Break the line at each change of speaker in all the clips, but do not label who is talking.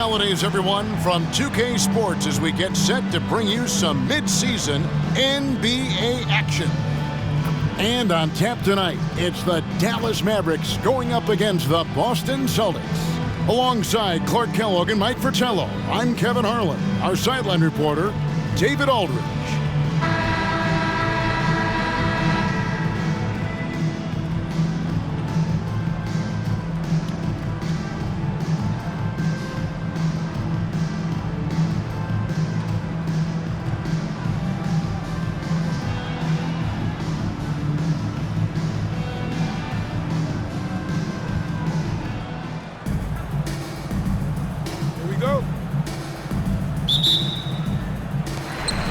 Holidays, everyone, from 2K Sports as we get set to bring you some mid-season NBA action. And on tap tonight, it's the Dallas Mavericks going up against the Boston Celtics. Alongside Clark Kellogg and Mike Fratello, I'm Kevin Harlan. Our sideline reporter, David Aldridge.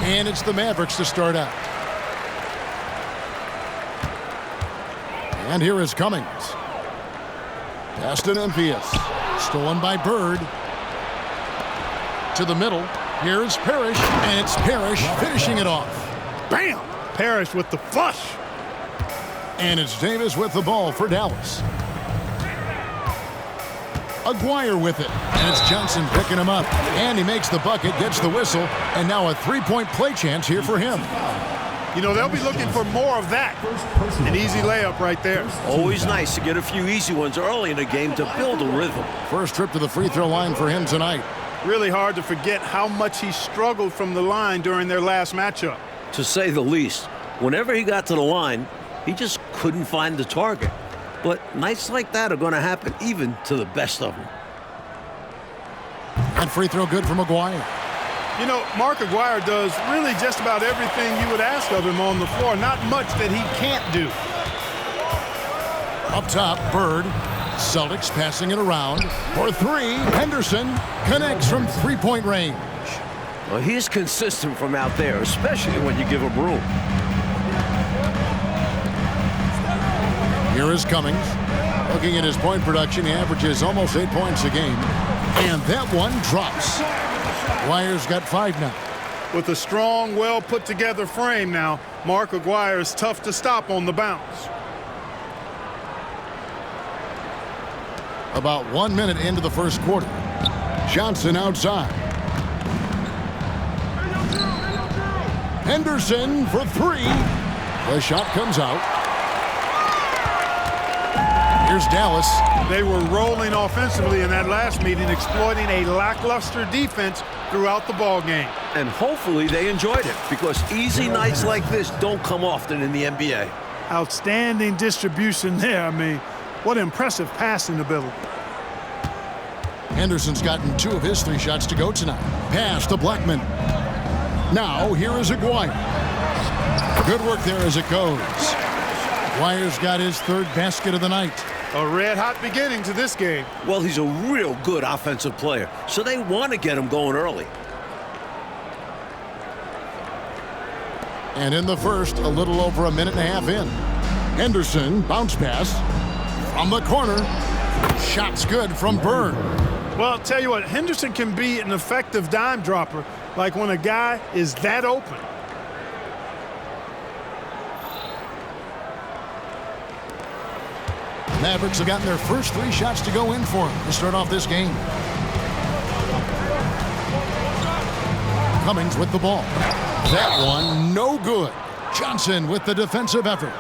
And it's the Mavericks to start out. And here is Cummings. Passed to Memphis. Stolen by Bird. To the middle. Here's Parrish. And it's Parrish finishing it off. Bam!
Parrish with the flush.
And it's Davis with the ball for Dallas. McGuire with it, and it's Johnson picking him up, and he makes the bucket, gets the whistle, and now a three-point play chance here for him.
You know, they'll be looking for more of that. An easy layup right there.
Always nice to get a few easy ones early in a game to build a rhythm.
First trip to the free throw line for him tonight.
Really hard to forget how much he struggled from the line during their last matchup.
To say the least, whenever he got to the line, he just couldn't find the target. But nights like that are going to happen even to the best of them.
And free throw good for McGuire.
You know, Mark McGuire does really just about everything you would ask of him on the floor. Not much that he can't do.
Up top, Bird. Celtics passing it around. For three, Henderson connects from three-point range.
Well, he's consistent from out there, especially when you give him room.
Here is Cummings. Looking at his point production, he averages almost 8 points a game. And that one drops. McGuire's got 5 now.
With a strong, well-put-together frame now, Mark McGuire is tough to stop on the bounce.
About 1 minute into the first quarter. Johnson outside. Henderson for three. The shot comes out. Here's Dallas.
They were rolling offensively in that last meeting, exploiting a lackluster defense throughout the ball game.
And hopefully they enjoyed it, because easy nights like this don't come often in the NBA.
Outstanding distribution there. I mean, what impressive passing ability.
Henderson's gotten 2 of his 3 shots to go tonight. Pass to Blackman. Now here is McGuire. Good work there as it goes. McGuire's got his 3rd basket of the night.
A red-hot beginning to this game.
Well, he's a real good offensive player, so they want to get him going early.
And in the first, a little over a minute and a half in. Henderson, bounce pass from the corner. Shot's good from Bird.
Well, I'll tell you what, Henderson can be an effective dime dropper, like when a guy is that open.
Mavericks have gotten their first 3 shots to go in for him to start off this game. Cummings with the ball. That one, no good. Johnson with the defensive effort.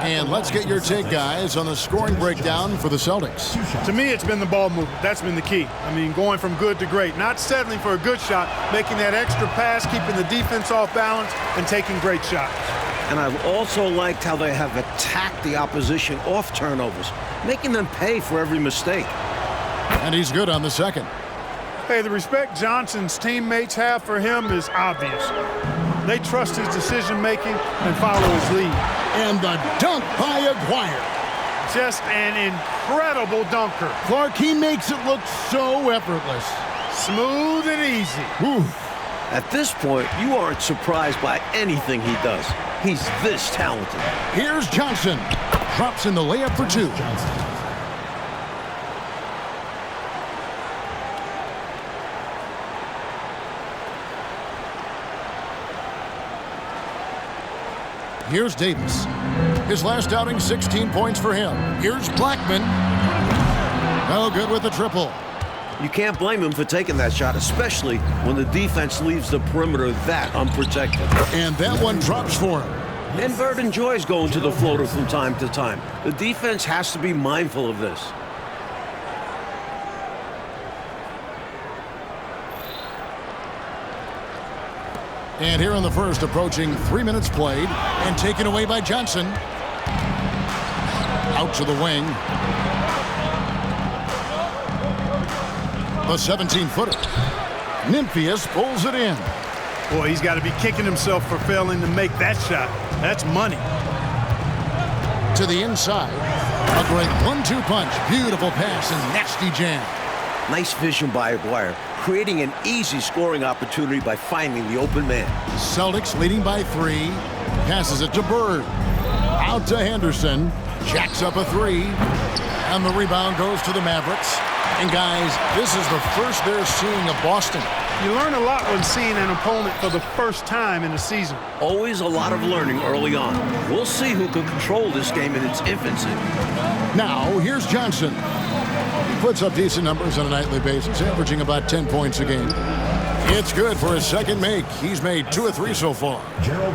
And let's get your take, guys, on the scoring breakdown for the Celtics.
To me, it's been the ball movement. That's been the key. I mean, going from good to great. Not settling for a good shot, making that extra pass, keeping the defense off balance, and taking great shots.
And I've also liked how they have attacked the opposition off turnovers, making them pay for every mistake.
And he's good on the second.
Hey, the respect Johnson's teammates have for him is obvious. They trust his decision-making and follow his lead.
And the dunk by McGuire.
Just an incredible dunker.
Clark, he makes it look so effortless.
Smooth and easy.
Ooh.
At this point, you aren't surprised by anything he does. He's this talented.
Here's Johnson. Drops in the layup for 2. Here's Davis. His last outing, 16 points for him. Here's Blackman. No good with the triple.
You can't blame him for taking that shot, especially when the defense leaves the perimeter that unprotected.
And that one drops for him.
And Bird enjoys going to the floater from time to time. The defense has to be mindful of this.
And here in the first, approaching 3 minutes played, and taken away by Johnson. Out to the wing. The 17-footer. Nymphius pulls it in.
Boy, he's got to be kicking himself for failing to make that shot. That's money.
To the inside. A great 1-2 punch. Beautiful pass and nasty jam.
Nice vision by McGuire, creating an easy scoring opportunity by finding the open man.
Celtics leading by 3. Passes it to Bird. Out to Henderson. Jacks up a 3. And the rebound goes to the Mavericks. And guys, this is the first they're seeing of Boston.
You learn a lot when seeing an opponent for the first time in the season.
Always a lot of learning early on. We'll see who can control this game in its infancy.
Now, here's Johnson. He puts up decent numbers on a nightly basis, averaging about 10 points a game. It's good for his second make. He's made 2 of 3 so far.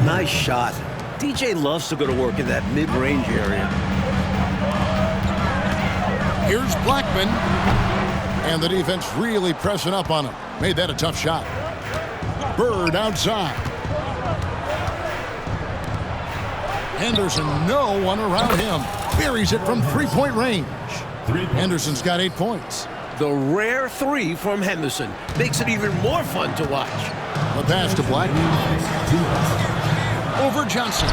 Nice shot. DJ loves to go to work in that mid-range area.
Here's Blackman. And the defense really pressing up on him. Made that a tough shot. Bird outside. Henderson, no one around him. Buries it from 3-point range. Henderson's got 8 points.
The rare 3 from Henderson makes it even more fun to watch.
The pass to Blackman. Over Johnson.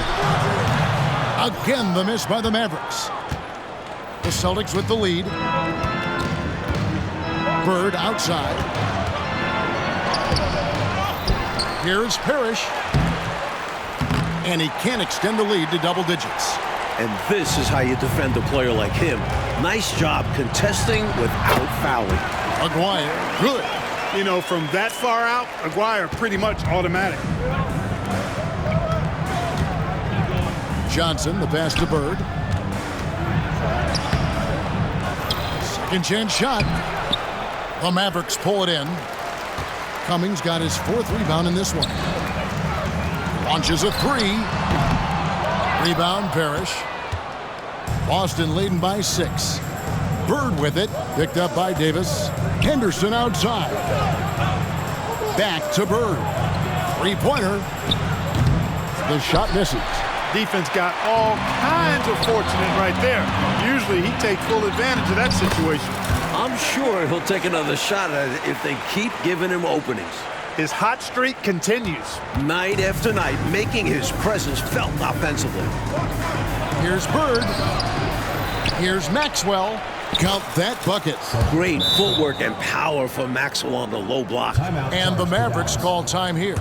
Again, the miss by the Mavericks. The Celtics with the lead. Bird outside. Here's Parrish. And he can't extend the lead to double digits.
And this is how you defend a player like him. Nice job contesting without fouling.
McGuire, good.
You know, from that far out, McGuire pretty much automatic.
Johnson, the pass to Bird. Second chance shot. The Mavericks pull it in. Cummings got his 4th rebound in this one. Launches a 3. Rebound, Parrish. Boston leading by 6. Bird with it. Picked up by Davis. Henderson outside. Back to Bird. 3-pointer. The shot misses.
Defense got all kinds of fortunate right there. Usually he takes full advantage of that situation.
I'm sure he'll take another shot at it if they keep giving him openings.
His hot streak continues.
Night after night, making his presence felt offensively.
Here's Bird. Here's Maxwell. Count that bucket.
Great footwork and power for Maxwell on the low block.
And the Mavericks call time here.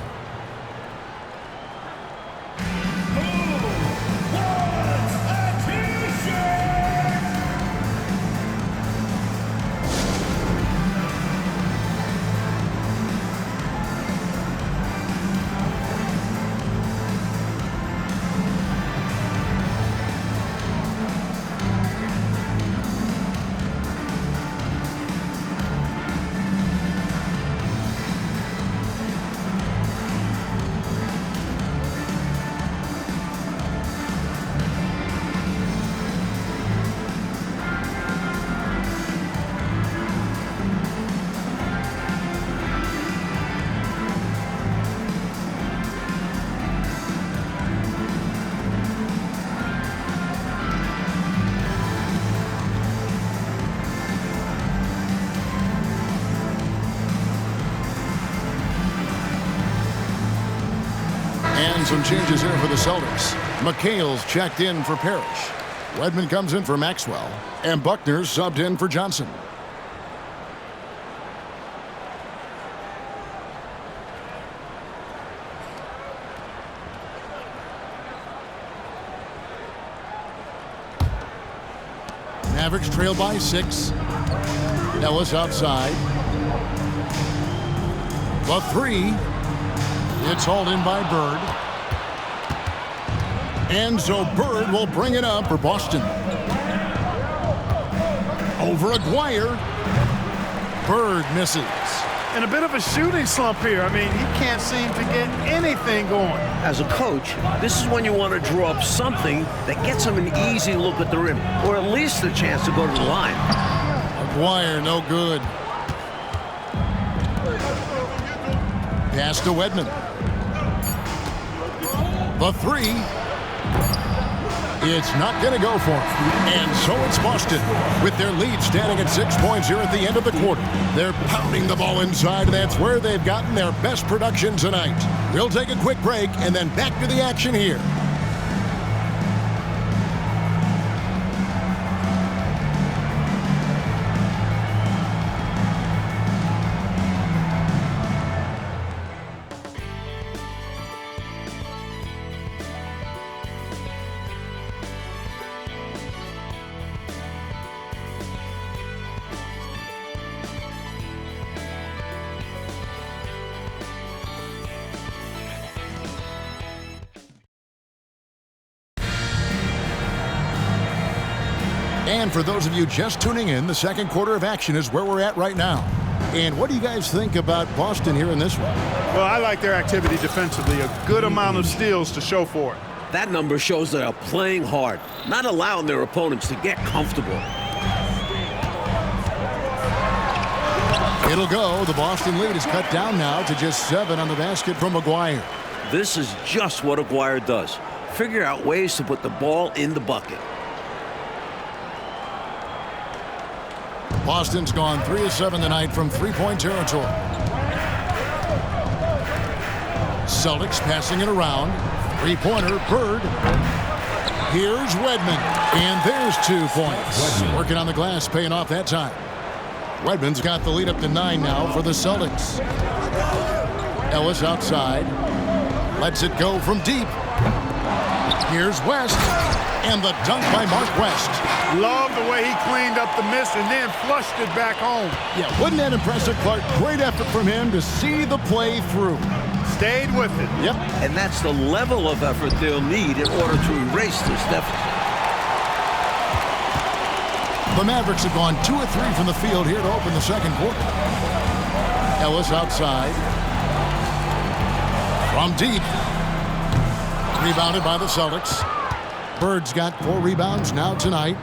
And some changes here for the Celtics. McHale's checked in for Parrish. Wedman comes in for Maxwell. And Buckner's subbed in for Johnson. Mavericks trail by 6. Ellis outside. The 3. It's hauled in by Bird. And so Bird will bring it up for Boston. Over McGuire. Bird misses.
And a bit of a shooting slump here. I mean, he can't seem to get anything going.
As a coach, this is when you want to draw up something that gets him an easy look at the rim, or at least a chance to go to the line.
McGuire, no good. Pass to Wedman. The three. It's not going to go for him. And so it's Boston with their lead standing at 6 points here at the end of the quarter. They're pounding the ball inside, and that's where they've gotten their best production tonight. We'll take a quick break and then back to the action here. And for those of you just tuning in, the second quarter of action is where we're at right now. And what do you guys think about Boston here in this one?
Well, I like their activity defensively. A good amount of steals to show for it.
That number shows that they're playing hard, not allowing their opponents to get comfortable.
It'll go. The Boston lead is cut down now to just 7 on the basket from McGuire.
This is just what McGuire does. Figure out ways to put the ball in the bucket.
Boston's gone 3 of 7 tonight from three-point territory. Celtics passing it around. Three-pointer, Bird. Here's Wedman. And there's 2 points. Working on the glass, paying off that time. Wedman's got the lead up to 9 now for the Celtics. Ellis outside. Lets it go from deep. Here's West. And the dunk by Mark West.
Love the way he cleaned up the miss and then flushed it back home.
Yeah, wasn't that impressive, Clark? Great effort from him to see the play through.
Stayed with it.
Yep.
And that's the level of effort they'll need in order to erase this deficit.
The Mavericks have gone 2 of 3 from the field here to open the second quarter. Ellis outside. From deep. Rebounded by the Celtics. Bird's got 4 rebounds now tonight.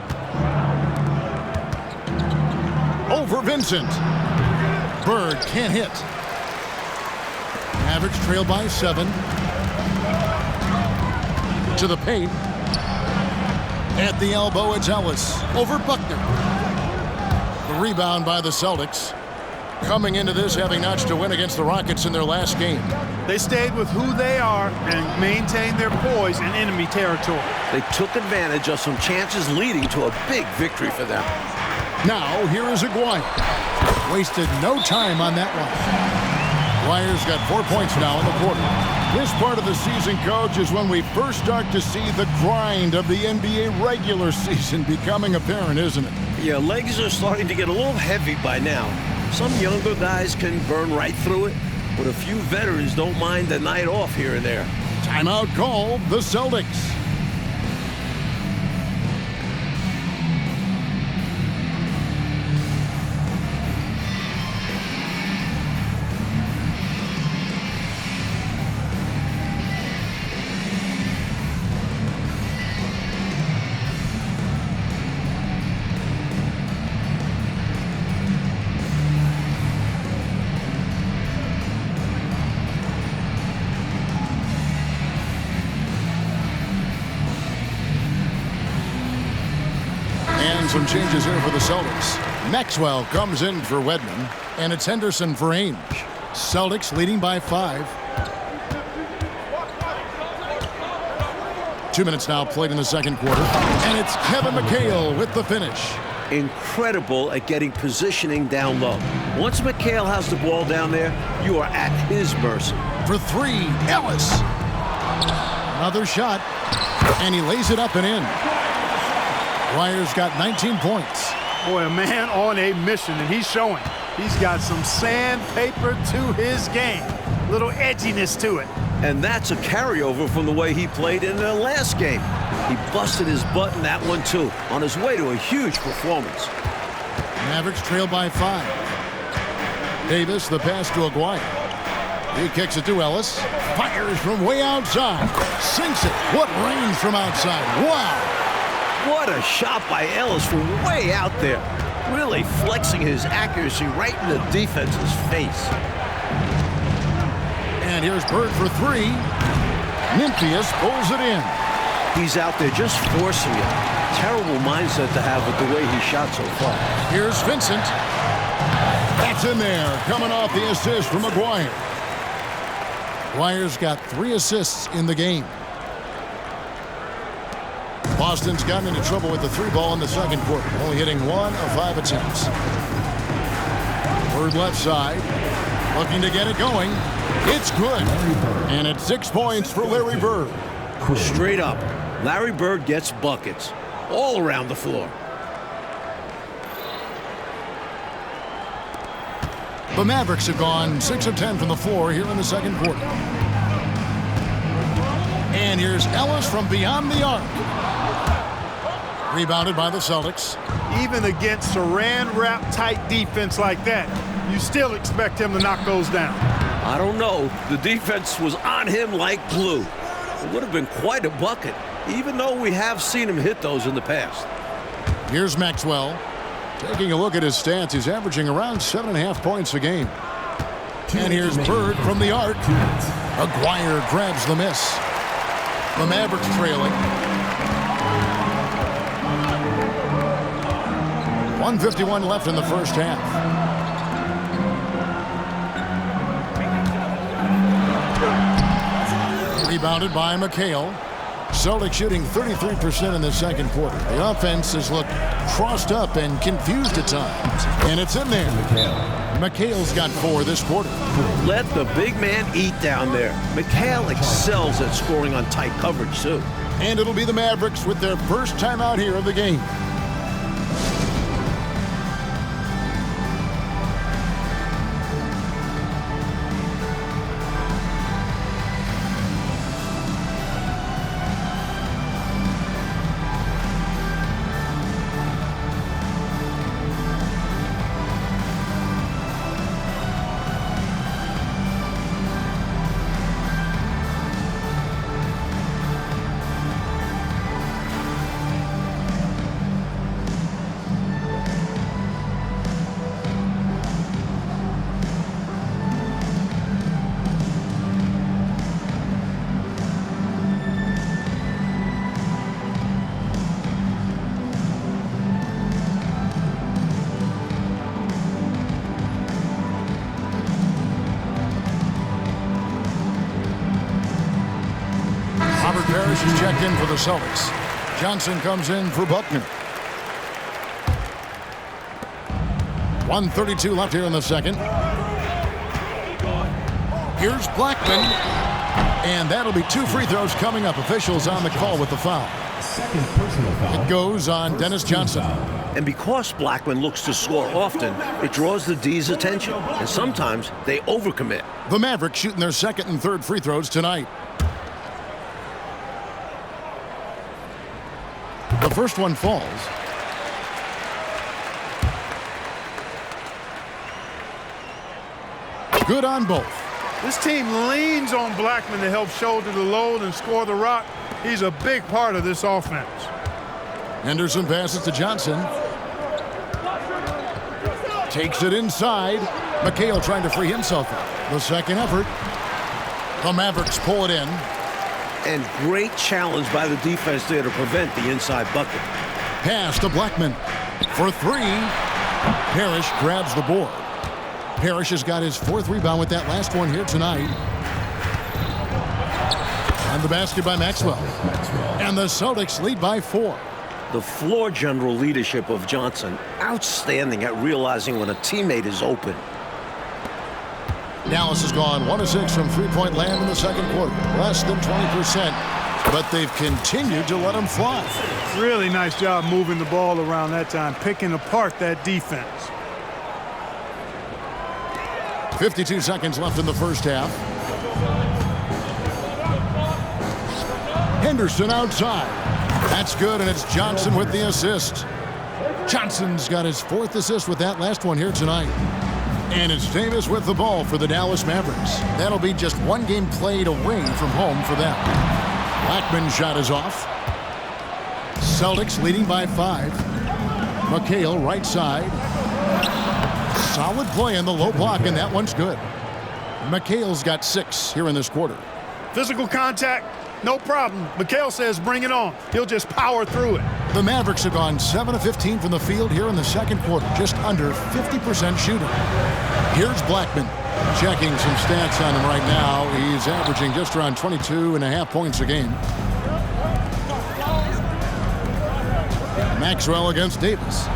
Over Vincent. Bird can't hit. Mavericks trail by 7. To the paint. At the elbow, it's Ellis. Over Buckner. The rebound by the Celtics. Coming into this having notched a win against the Rockets in their last game.
They stayed with who they are and maintained their poise in enemy territory.
They took advantage of some chances leading to a big victory for them.
Now, here is McGuire. Wasted no time on that one. McGuire's got 4 points now in the quarter. This part of the season, Coach, is when we first start to see the grind of the NBA regular season becoming apparent, isn't it?
Yeah, legs are starting to get a little heavy by now. Some younger guys can burn right through it, but a few veterans don't mind a night off here and there.
Timeout called the Celtics. Some changes here for the Celtics. Maxwell comes in for Wedman, and it's Henderson for Ainge. Celtics leading by 5. 2 minutes now played in the second quarter, and it's Kevin McHale with the finish.
Incredible at getting positioning down low. Once McHale has the ball down there, you are at his mercy.
For 3, Ellis. Another shot, and he lays it up and in. McGuire's got 19 points.
Boy, a man on a mission, and he's showing. He's got some sandpaper to his game. Little edginess to it.
And that's a carryover from the way he played in the last game. He busted his butt in that one, too, on his way to a huge performance.
Mavericks trail by 5. Davis, the pass to McGuire. He kicks it to Ellis. Fires from way outside. Sinks it. What range from outside. Wow.
What a shot by Ellis from way out there. Really flexing his accuracy right in the defense's face.
And here's Bird for 3. Nymphius pulls it in.
He's out there just forcing it. Terrible mindset to have with the way he shot so far.
Here's Vincent. That's in there. Coming off the assist from McGuire. McGuire's got 3 assists in the game. Boston's gotten into trouble with the 3 ball in the second quarter, only hitting 1 of 5 attempts. Bird left side, looking to get it going. It's good. And it's 6 points for Larry Bird.
Straight up, Larry Bird gets buckets all around the floor.
The Mavericks have gone 6 of 10 from the floor here in the second quarter. And here's Ellis from beyond the arc. Rebounded by the Celtics.
Even against saran-wrap tight defense like that, you still expect him to knock those down.
I don't know. The defense was on him like glue. It would have been quite a bucket, even though we have seen him hit those in the past.
Here's Maxwell. Taking a look at his stats, he's averaging around 7.5 points a game. And here's Bird from the arc. McGuire grabs the miss. The Mavericks trailing. 1:51 left in the first half. Rebounded by McHale. Celtics shooting 33% in the second quarter. The offense has looked crossed up and confused at times. And it's in there. McHale's got 4 this quarter.
Let the big man eat down there. McHale excels at scoring on tight coverage, too.
And it'll be the Mavericks with their first time out here of the game. Parrish is checked in for the Celtics. Johnson comes in for Buckner. 1:32 left here in the second. Here's Blackman. And that'll be 2 free throws coming up. Officials on the call with the foul. It goes on Dennis Johnson.
And because Blackman looks to score often, it draws the D's attention. And sometimes they overcommit.
The Mavericks shooting their second and third free throws tonight. The first one falls. Good on both.
This team leans on Blackman to help shoulder the load and score the rock. He's a big part of this offense.
Henderson passes to Johnson. Takes it inside. McHale trying to free himself up. The second effort. The Mavericks pull it in.
And great challenge by the defense there to prevent the inside bucket.
Pass to Blackman for 3. Parrish grabs the board. Parrish has got his 4th rebound with that last one here tonight. And the basket by Maxwell. And the Celtics lead by 4.
The floor general leadership of Johnson, outstanding at realizing when a teammate is open.
Dallas has gone 1 of 6 from three-point land in the second quarter. Less than 20%, but they've continued to let them fly.
Really nice job moving the ball around that time, picking apart that defense.
52 seconds left in the first half. Henderson outside. That's good, and it's Johnson with the assist. Johnson's got his 4th assist with that last one here tonight. And it's Davis with the ball for the Dallas Mavericks. That'll be just 1 game played away from home for them. Blackman's shot is off. Celtics leading by 5. McHale right side. Solid play in the low block, and that one's good. McHale's got 6 here in this quarter.
Physical contact, no problem. McHale says bring it on. He'll just power through it.
The Mavericks have gone 7 of 15 from the field here in the second quarter, just under 50% shooting. Here's Blackman. Checking some stats on him right now. He's averaging just around 22.5 points a game. Maxwell against Davis.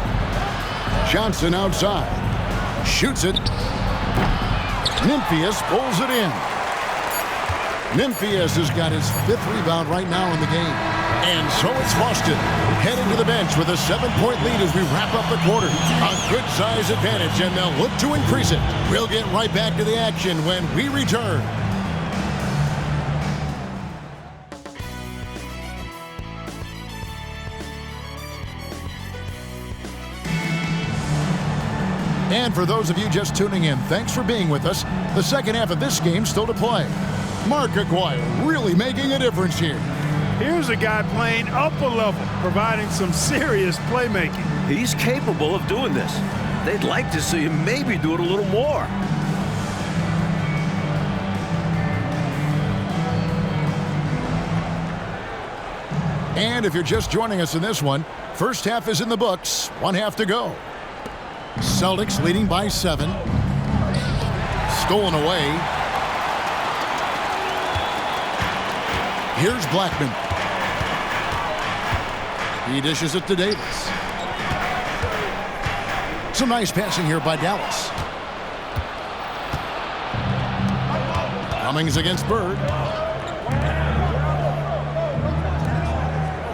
Johnson outside. Shoots it. Nymphius pulls it in. Nymphius has got his 5th rebound right now in the game. And so it's Boston heading to the bench with a 7-point lead as we wrap up the quarter. A good size advantage, and they'll look to increase it. We'll get right back to the action when we return. And for those of you just tuning in, thanks for being with us. The second half of this game still to play. McGuire really making a difference here.
Here's a guy playing up a level, providing some serious playmaking.
He's capable of doing this. They'd like to see him maybe do it a little more.
And if you're just joining us in this one, first half is in the books. 1 half to go. Celtics leading by 7. Stolen away. Here's Blackman. He dishes it to Davis. Some nice passing here by Dallas. Cummings against Bird.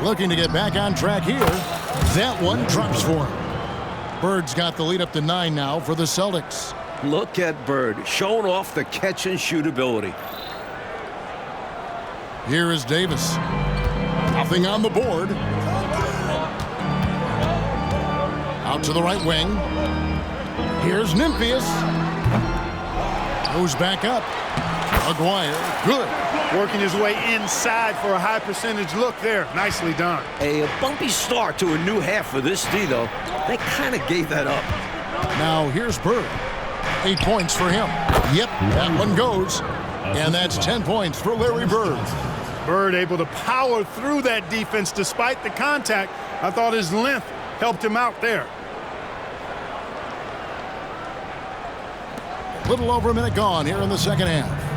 Looking to get back on track here. That one drops for him. Bird's got the lead up to 9 now for the Celtics.
Look at Bird showing off the catch and shoot ability.
Here is Davis. Nothing on the board. Out to the right wing. Here's Nymphius. Goes back up. McGuire, good.
Working his way inside for a high percentage look there. Nicely done.
A bumpy start to a new half for this D, though. They kind of gave that up.
Now here's Bird. 8 points for him. Yep, that one goes. And that's 10 points for Larry Bird.
Bird able to power through that defense despite the contact. I thought his length helped him out there.
A little over a minute gone here in the second half.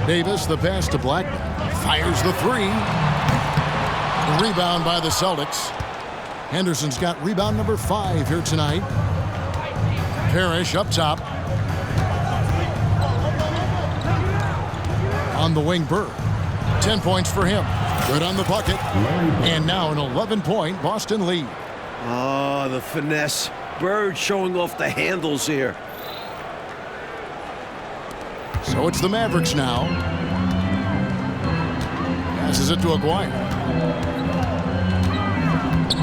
Davis, the pass to Blackman. Fires the 3. The rebound by the Celtics. Henderson's got rebound number 5 here tonight. Parrish up top. On the wing, Bird. 10 points for him. Good on the bucket. And now an 11-point Boston lead.
Oh, the finesse. Bird showing off the handles here.
So it's the Mavericks now. Passes it to McGuire.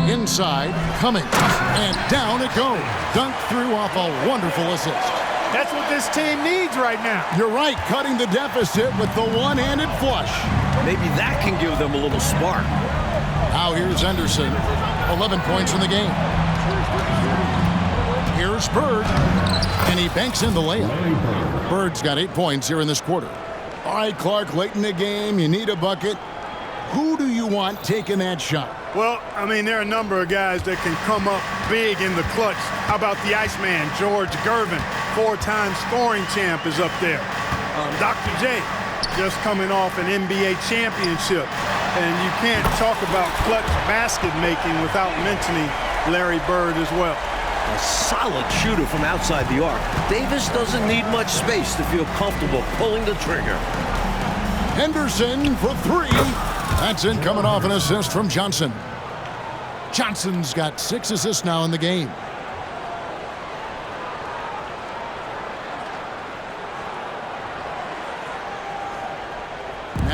Inside, Cummings. And down it goes. Dunked through off a wonderful assist.
That's what this team needs right now.
You're right, cutting the deficit with the one-handed flush.
Maybe that can give them a little spark.
Now here's Henderson. 11 points in the game. Here's Bird. And he banks in the layup. Bird's got 8 points here in this quarter. All right, Clark, late in the game, you need a bucket. Who do you want taking that shot?
Well, I mean, there are a number of guys that can come up big in the clutch. How about the Iceman, George Gervin, 4-time scoring champ is up there. Dr. J, just coming off an NBA championship. And you can't talk about clutch basket making without mentioning Larry Bird as well.
A solid shooter from outside the arc. Davis doesn't need much space to feel comfortable pulling the trigger.
Henderson for 3. That's in, coming off an assist from Johnson. Johnson's got 6 assists now in the game.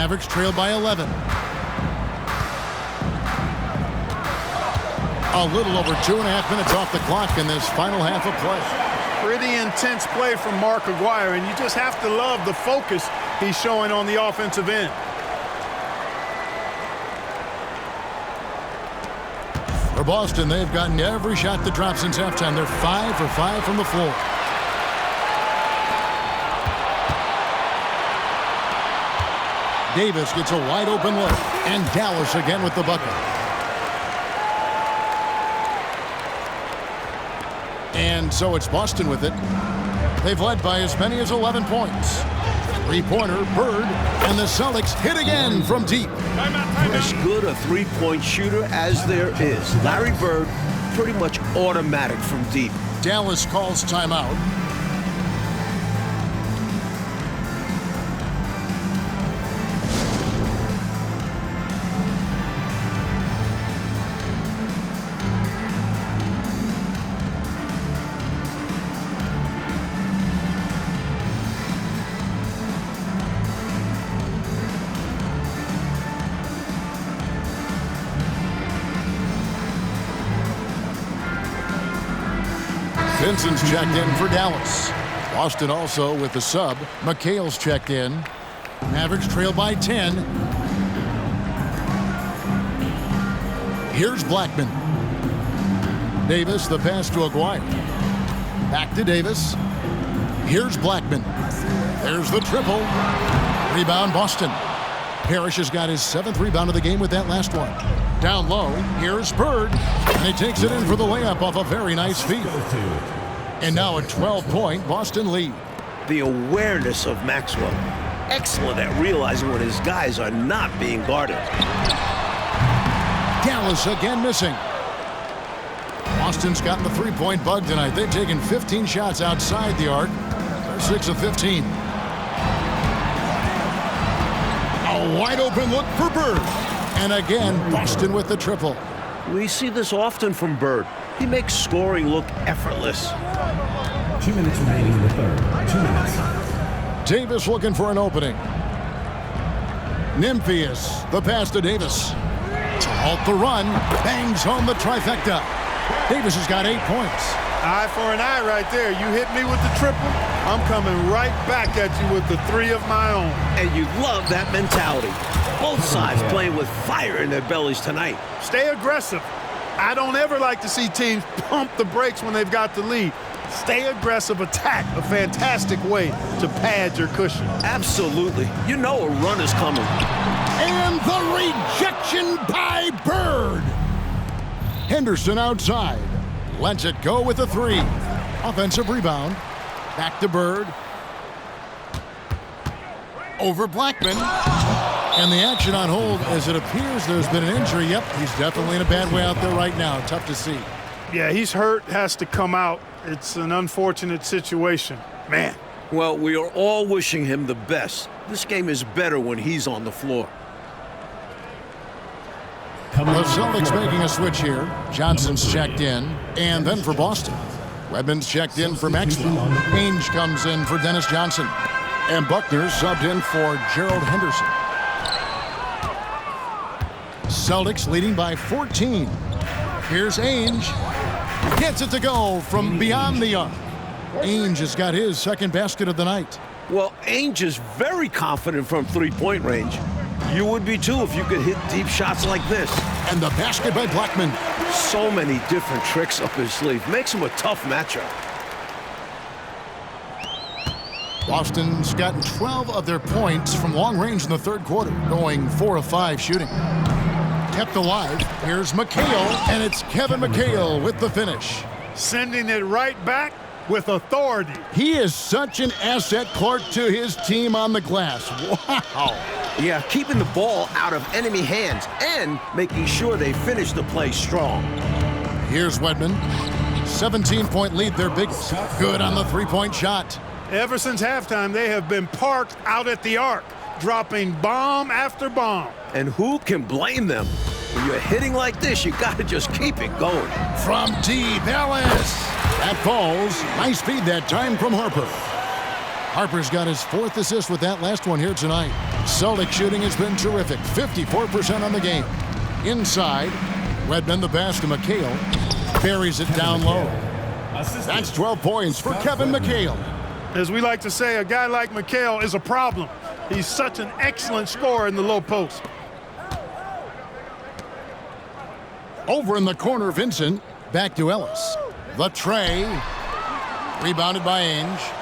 Mavericks trail by 11. A little over 2.5 minutes off the clock in this final half of play.
Pretty intense play from McGuire, and you just have to love the focus he's showing on the offensive end.
For Boston, they've gotten every shot that dropped since halftime. They're 5 for 5 from the floor. Davis gets a wide open look, and Dallas again with the bucket. And so it's Boston with it. They've led by as many as 11 points. Three-pointer, Bird, and the Celtics hit again from deep.
As good a three-point shooter as there is. Larry Bird, pretty much automatic from deep.
Dallas calls timeout. Vincent's checked in for Dallas. Boston also with the sub. McHale's checked in. Mavericks trail by 10. Here's Blackman. Davis, the pass to McGuire. Back to Davis. Here's Blackman. There's the triple. Rebound Boston. Parrish has got his 7th rebound of the game with that last one. Down low, here's Bird, and he takes it in for the layup off a very nice feed. And now a 12-point Boston lead.
The awareness of Maxwell. Excellent at realizing when his guys are not being guarded.
Dallas again missing. Boston's gotten the three-point bug tonight. They've taken 15 shots outside the arc. They're 6 of 15. A wide open look for Bird. And again, Boston with the triple.
We see this often from Bird. He makes scoring look effortless.
2 minutes remaining in the third. 2 minutes.
Davis looking for an opening. Nymphius, the pass to Davis. To halt the run, bangs home the trifecta. Davis has got 8 points.
Eye for an eye right there. You hit me with the triple, I'm coming right back at you with the 3 of my own.
And you love that mentality. Both sides playing with fire in their bellies tonight.
Stay aggressive. I don't ever like to see teams pump the brakes when they've got the lead. Stay aggressive, attack, a fantastic way to pad your cushion.
Absolutely. You know a run is coming.
And the rejection by Bird. Henderson outside. Lets it go with a 3. Offensive rebound. Back to Bird. Over Blackman. And the action on hold as it appears there's been an injury. Yep, he's definitely in a bad way out there right now. Tough to see.
Yeah, he's hurt, has to come out. It's an unfortunate situation. Man.
Well, we are all wishing him the best. This game is better when he's on the floor.
The Celtics making a switch here. Johnson's checked in. And then for Boston, Redmond's checked in for Maxwell. Ainge comes in for Dennis Johnson. And Buckner subbed in for Gerald Henderson. Celtics leading by 14. Here's Ainge. Gets it to go from beyond the arc. Ainge has got his 2nd basket of the night.
Well, Ainge is very confident from three-point range. You would be too if you could hit deep shots like this.
And the basket by Blackman.
So many different tricks up his sleeve. Makes him a tough matchup.
Boston's gotten 12 of their points from long range in the 3rd quarter, going 4 of 5 shooting. Kept alive. Here's McHale, and it's Kevin McHale with the finish.
Sending it right back with authority.
He is such an asset, Clark, to his team on the glass. Wow.
Yeah, keeping the ball out of enemy hands and making sure they finish the play strong.
Here's Wedman. 17-point lead, their biggest. Good on the three-point shot.
Ever since halftime, they have been parked out at the arc, dropping bomb after bomb.
And who can blame them? When you're hitting like this, you got to just keep it going.
From deep, Ellis. That falls. Nice feed that time from Harper. Harper's got his 4th assist with that last one here tonight. Celtics shooting has been terrific, 54% on the game. Inside, Redmond the pass to McHale. Buries it down low. That's 12 points for Kevin McHale.
As we like to say, a guy like McHale is a problem. He's such an excellent scorer in the low post.
Over in the corner, Vincent. Back to Ellis. The tray. Rebounded by Ainge.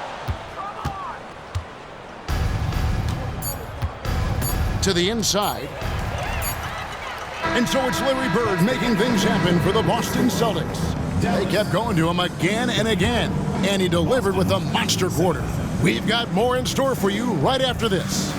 To the inside. And so it's Larry Bird making things happen for the Boston Celtics. They kept going to him again and again, and he delivered with a monster quarter. We've got more in store for you right after this.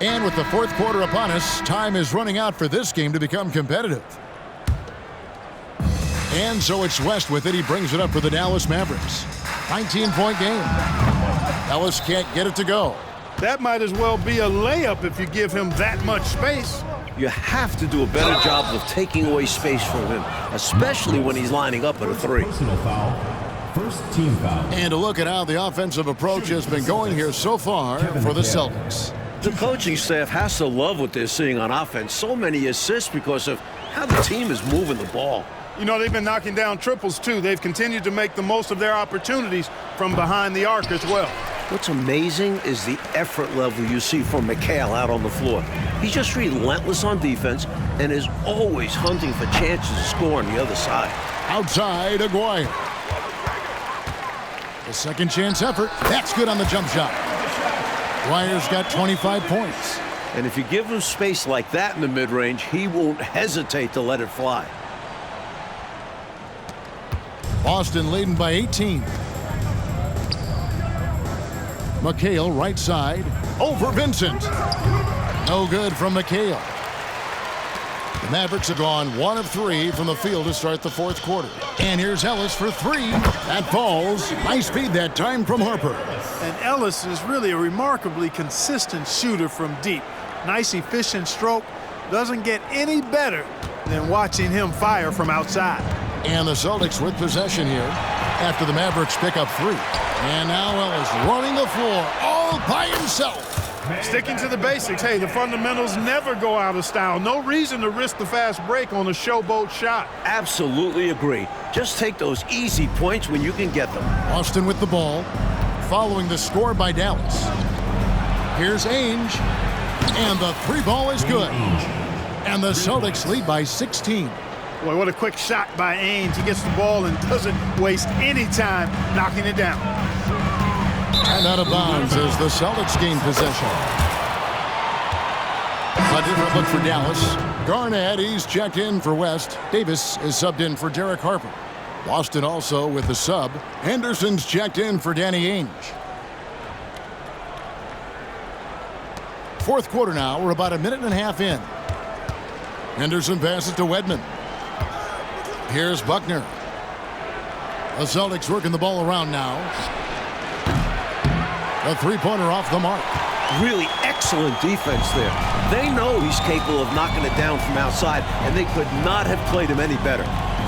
And with the 4th quarter upon us, time is running out for this game to become competitive. And so it's West with it. He brings it up for the Dallas Mavericks. 19-point game. Ellis can't get it to go.
That might as well be a layup if you give him that much space.
You have to do a better job of taking away space from him, especially when he's lining up at a 3.
Personal foul. First team foul.
And a look at how the offensive approach has been going here so far for the Celtics.
The coaching staff has to love what they're seeing on offense. So many assists because of how the team is moving the ball.
You know, they've been knocking down triples, too. They've continued to make the most of their opportunities from behind the arc as well.
What's amazing is the effort level you see from McHale out on the floor. He's just relentless on defense and is always hunting for chances to score on the other side.
Outside, McGuire. The second chance effort. That's good on the jump shot. McGuire's got 25 points.
And if you give him space like that in the mid-range, he won't hesitate to let it fly.
Boston leading by 18. McHale right side. Over Vincent. No good from McHale. The Mavericks have gone 1 of 3 from the field to start the 4th quarter. And here's Ellis for 3. That falls. Nice feed that time from Harper.
And Ellis is really a remarkably consistent shooter from deep. Nice, efficient stroke. Doesn't get any better than watching him fire from outside.
And the Celtics with possession here after the Mavericks pick up 3. And now Ellis running the floor all by himself.
Sticking to the basics. Hey, the fundamentals never go out of style. No reason to risk the fast break on a showboat shot.
Absolutely agree. Just take those easy points when you can get them.
Boston with the ball, following the score by Dallas. Here's Ainge, and the 3 ball is good. And the Celtics lead by 16.
Boy, what a quick shot by Ainge. He gets the ball and doesn't waste any time knocking it down.
And out of bounds as the Celtics gain possession. A different look for Dallas. Garnett, he's checked in for West. Davis is subbed in for Derek Harper. Boston also with the sub. Henderson's checked in for Danny Ainge. 4th quarter now. We're about a minute and a half in. Henderson passes to Wedman. Here's Buckner. The Celtics working the ball around now. A 3-pointer off the mark.
Really excellent defense there. They know he's capable of knocking it down from outside, and they could not have played him any better.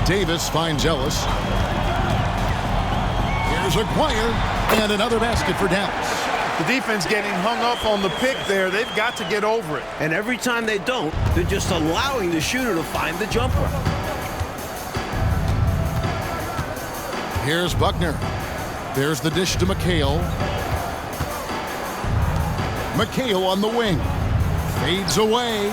Davis finds Ellis. Here's McGuire, and another basket for Dallas.
The defense getting hung up on the pick there. They've got to get over it.
And every time they don't, they're just allowing the shooter to find the jumper.
Here's Buckner. There's the dish to McHale. McHale on the wing. Fades away.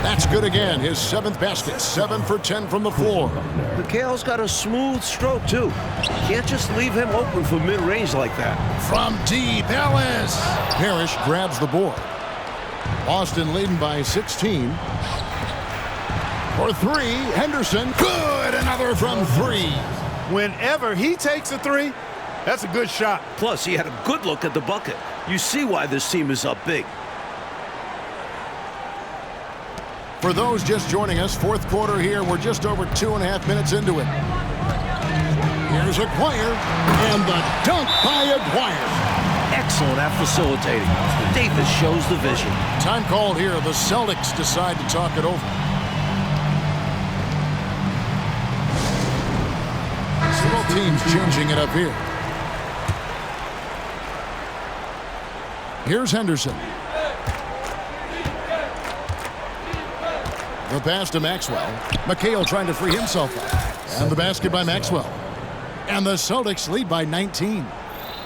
That's good again. His 7th basket. 7 for 10 from the floor.
McHale's got a smooth stroke, too. Can't just leave him open for mid-range like that.
From deep, Ellis. Parrish grabs the board. Boston leading by 16. For 3, Henderson. Good. Another from 3.
Whenever he takes a 3, That's a good shot.
Plus, he had a good look at the bucket. You see why this team is up big.
For those just joining us, fourth quarter here. We're just over 2.5 minutes into it. Here's McGuire, and the dunk by McGuire.
Excellent at facilitating. Davis shows the vision.
Time called here. The Celtics decide to talk it over. Both teams changing it up here. Here's Henderson. The pass to Maxwell. McHale trying to free himself up. And the basket by Maxwell. And the Celtics lead by 19.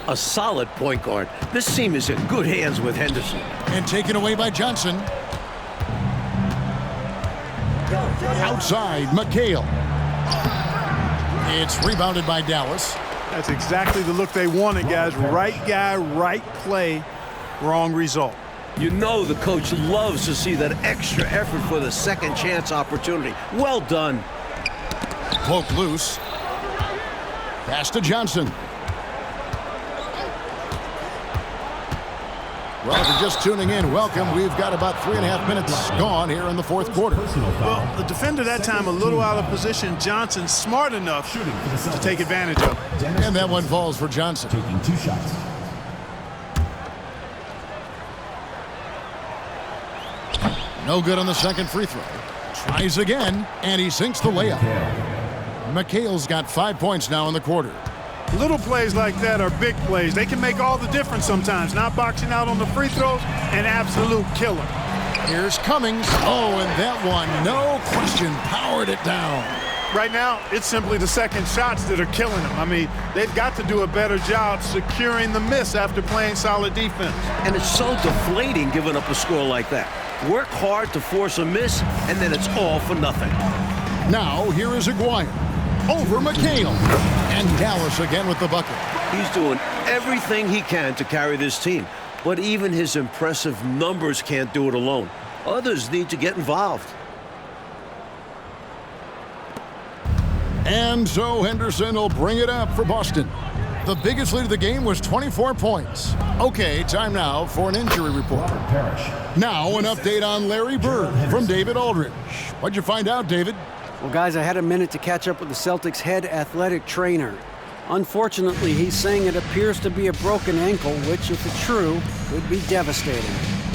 A solid point guard. This team is in good hands with Henderson.
And taken away by Johnson. Outside, McHale. It's rebounded by Dallas.
That's exactly the look they wanted, guys. Right guy, right play, wrong result.
You know the coach loves to see that extra effort for the second chance opportunity. Well done.
Poke loose. Pass to Johnson. Well, if you're just tuning in, welcome. We've got about 3.5 minutes gone here in the fourth quarter.
Well, the defender that time a little out of position. Johnson smart enough to take advantage of it.
And that one falls for Johnson.
Taking 2 shots.
No good on the second free throw. Tries again, and he sinks the layup. McHale's got 5 points now in the quarter.
Little plays like that are big plays. They can make all the difference sometimes. Not boxing out on the free throws, an absolute killer.
Here's Cummings. Oh, and that one, no question, powered it down.
Right now, it's simply the second shots that are killing them. I mean, they've got to do a better job securing the miss after playing solid defense.
And it's so deflating giving up a score like that. Work hard to force a miss, and then it's all for nothing.
Now, here is McGuire. Over McHale. And Dallas again with the bucket.
He's doing everything he can to carry this team, but even his impressive numbers can't do it alone. Others need to get involved.
And so Henderson will bring it up for Boston. The biggest lead of the game was 24 points. Okay, time now for an injury report. Now an update on Larry Bird from David Aldridge. What'd you find out, David?
Well, guys, I had a minute to catch up with the Celtics' head athletic trainer. Unfortunately, he's saying it appears to be a broken ankle, which, if it's true, could be devastating.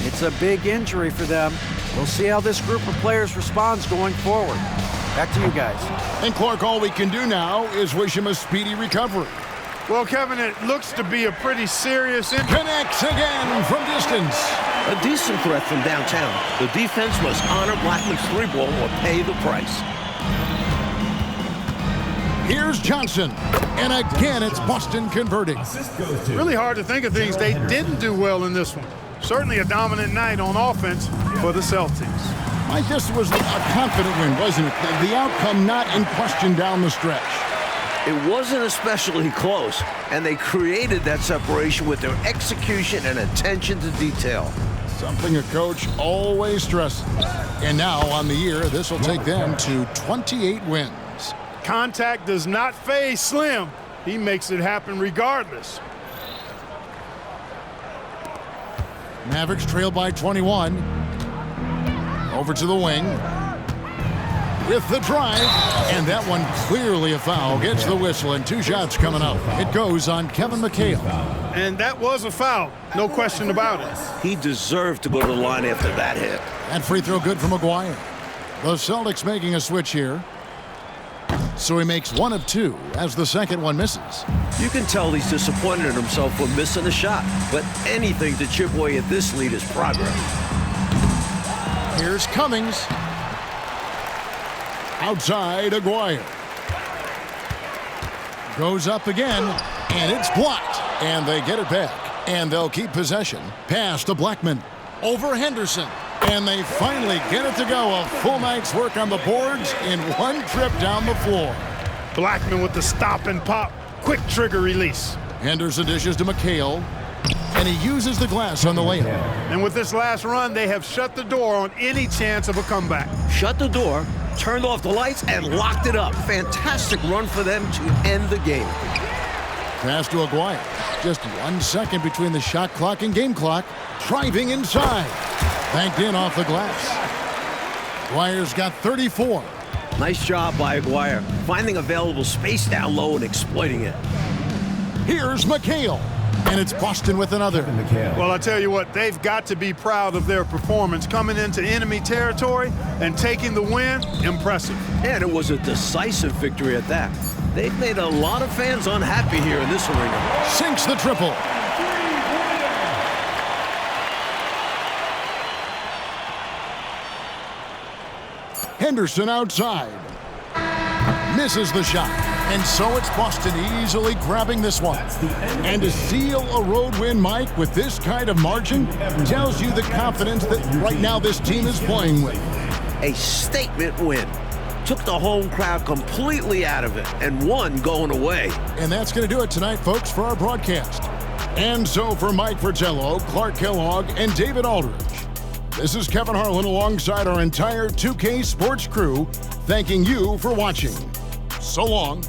It's a big injury for them. We'll see how this group of players responds going forward. Back to you guys.
And Clark, all we can do now is wish him a speedy recovery.
Well, Kevin, it looks to be a pretty serious injury.
Connects again from distance.
A decent threat from downtown. The defense must honor Blackman's 3-ball or pay the price.
Here's Johnson. And again, it's Boston converting.
Really hard to think of things they didn't do well in this one. Certainly a dominant night on offense for the Celtics.
Mike, this was a confident win, wasn't it? The outcome not in question down the stretch.
It wasn't especially close, and they created that separation with their execution and attention to detail.
Something a coach always stresses. And now, on the year, this will take them to 28 wins.
Contact does not phase Slim. He makes it happen regardless.
Mavericks trail by 21. Over to the wing. With the drive. And that one clearly a foul. Gets the whistle and 2 shots coming up. It goes on Kevin McHale.
And that was a foul. No question about it.
He deserved to go to the line after that hit.
And free throw good for McGuire. The Celtics making a switch here. So he makes 1 of 2 as the second one misses.
You can tell he's disappointed in himself for missing a shot, but anything to chip away at this lead is progress.
Here's Cummings. Outside, McGuire. Goes up again, and it's blocked. And they get it back, and they'll keep possession. Pass to Blackman. Over Henderson. And they finally get it to go. A full night's work on the boards in 1 trip down the floor.
Blackman with the stop and pop. Quick trigger release.
Henderson dishes to McHale. And he uses the glass on the layup.
And with this last run, they have shut the door on any chance of a comeback.
Shut the door, turned off the lights, and locked it up. Fantastic run for them to end the game.
Pass to McGuire. Just 1 second between the shot clock and game clock. Driving inside. Banked in off the glass. McGuire's got 34.
Nice job by McGuire, finding available space down low and exploiting it.
Here's McHale. And it's Boston with another.
Well, I tell you what, they've got to be proud of their performance coming into enemy territory and taking the win. Impressive.
And it was a decisive victory at that. They've made a lot of fans unhappy here in this arena.
Sinks the triple. Henderson outside. Misses the shot. And so it's Boston easily grabbing this one. And to seal a road win, Mike, with this kind of margin, tells you the confidence that right now this team is playing with.
A statement win. Took the home crowd completely out of it and won going away.
And that's going to do it tonight, folks, for our broadcast. And so for Mike Fratello, Clark Kellogg, and David Aldridge, this is Kevin Harlan alongside our entire 2K Sports crew, thanking you for watching. So long.